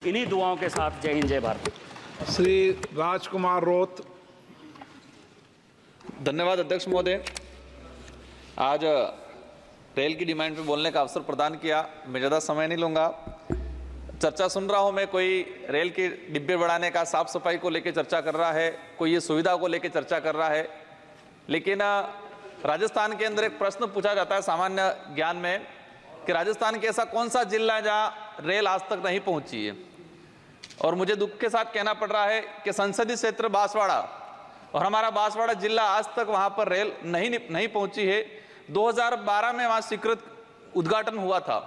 इन्हीं दुआओं के साथ जय हिंद जय भारत। श्री राजकुमार रोत। धन्यवाद अध्यक्ष महोदय। आज रेल की डिमांड पे बोलने का अवसर प्रदान किया। मैं ज़्यादा समय नहीं लूँगा। चर्चा सुन रहा हूँ मैं, कोई रेल के डिब्बे बढ़ाने का, साफ सफाई को लेकर चर्चा कर रहा है, कोई ये सुविधा को लेकर चर्चा कर रहा है। लेकिन राजस्थान के अंदर एक प्रश्न पूछा जाता है सामान्य ज्ञान में कि राजस्थान के ऐसा कौन सा जिला है जहाँ रेल आज तक नहीं पहुँची है। और मुझे दुख के साथ कहना पड़ रहा है कि संसदीय क्षेत्र बांसवाड़ा और हमारा बांसवाड़ा जिला आज तक वहाँ पर रेल नहीं पहुँची है। 2012 में वहाँ स्वीकृत उद्घाटन हुआ था,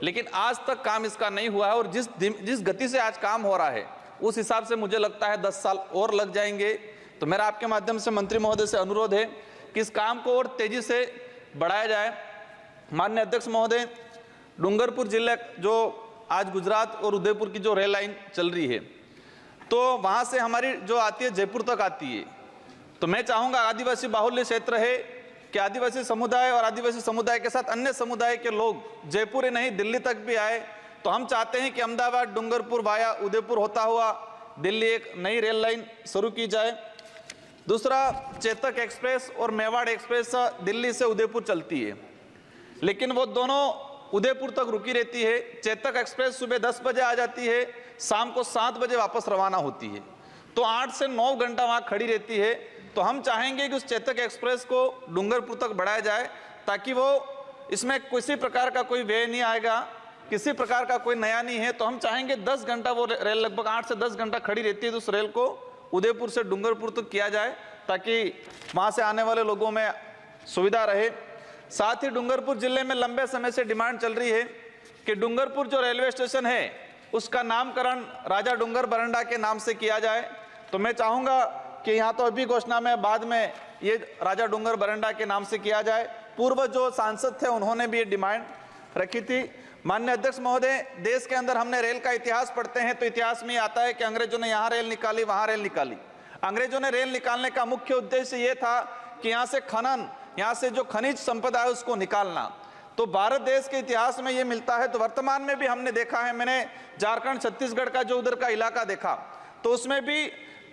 लेकिन आज तक काम इसका नहीं हुआ है। और जिस गति से आज काम हो रहा है उस हिसाब से मुझे लगता है 10 साल और लग जाएंगे। तो मेरा आपके माध्यम से मंत्री महोदय से अनुरोध है कि इस काम को और तेजी से बढ़ाया जाए। माननीय अध्यक्ष महोदय, डूंगरपुर जिले जो आज गुजरात और उदयपुर की जो रेल लाइन चल रही है, तो वहाँ से हमारी जो आती है जयपुर तक आती है। तो मैं चाहूँगा, आदिवासी बाहुल्य क्षेत्र है, कि आदिवासी समुदाय और आदिवासी समुदाय के साथ अन्य समुदाय के लोग जयपुर ही नहीं दिल्ली तक भी आए। तो हम चाहते हैं कि अहमदाबाद डूंगरपुर वाया उदयपुर होता हुआ दिल्ली एक नई रेल लाइन शुरू की जाए। दूसरा, चेतक एक्सप्रेस और मेवाड़ एक्सप्रेस दिल्ली से उदयपुर चलती है, लेकिन वो दोनों उदयपुर तक रुकी रहती है। चेतक एक्सप्रेस सुबह 10 बजे आ जाती है, शाम को 7 बजे वापस रवाना होती है, तो 8 से 9 घंटा वहाँ खड़ी रहती है। तो हम चाहेंगे कि उस चेतक एक्सप्रेस को डूंगरपुर तक बढ़ाया जाए, ताकि वो इसमें किसी प्रकार का कोई व्यय नहीं आएगा, किसी प्रकार का कोई नया नहीं है। तो हम चाहेंगे 10 घंटा वो रेल, लगभग 8 से 10 घंटा खड़ी रहती है, तो उस रेल को उदयपुर से डूंगरपुर तक किया जाए, ताकि वहाँ से आने वाले लोगों में सुविधा रहे। साथ ही डूंगरपुर जिले में लंबे समय से डिमांड चल रही है कि डूंगरपुर जो रेलवे स्टेशन है उसका नामकरण राजा डूंगर बरंडा के नाम से किया जाए। तो मैं चाहूँगा कि यहाँ तो अभी घोषणा में, बाद में ये राजा डूंगर बरंडा के नाम से किया जाए। पूर्व जो सांसद थे उन्होंने भी ये डिमांड रखी थी। माननीय अध्यक्ष महोदय, देश के अंदर हमने रेल का इतिहास पढ़ते हैं तो इतिहास में आता है कि अंग्रेजों ने यहाँ रेल निकाली, वहाँ रेल निकाली। अंग्रेजों ने रेल निकालने का मुख्य उद्देश्य ये था कि यहाँ से खनन, यहाँ से जो खनिज संपदा है उसको निकालना। तो भारत देश के इतिहास में ये मिलता है। तो वर्तमान में भी हमने देखा है, मैंने झारखंड छत्तीसगढ़ का जो उधर का इलाका देखा, तो उसमें भी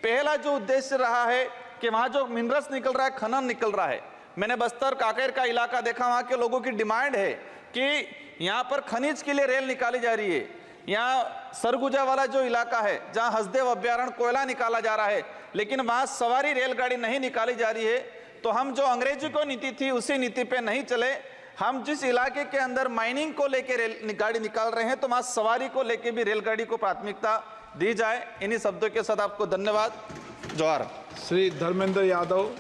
पहला जो उद्देश्य रहा है कि वहाँ जो मिनरल्स निकल रहा है, खनन निकल रहा है। मैंने बस्तर कांकेर का इलाका देखा, वहाँ के लोगों की डिमांड है कि यहाँ पर खनिज के लिए रेल निकाली जा रही है। यहाँ सरगुजा वाला जो इलाका है जहाँ हसदेव अभ्यारण्य कोयला निकाला जा रहा है, लेकिन वहाँ सवारी रेलगाड़ी नहीं निकाली जा रही है। तो हम जो अंग्रेजी को नीति थी उसी नीति पे नहीं चले। हम जिस इलाके के अंदर माइनिंग को लेकर रेलगाड़ी निकाल रहे हैं, तो वहाँ सवारी को लेकर भी रेलगाड़ी को प्राथमिकता दी जाए। इन्हीं शब्दों के साथ आपको धन्यवाद। जोहार। श्री धर्मेंद्र यादव।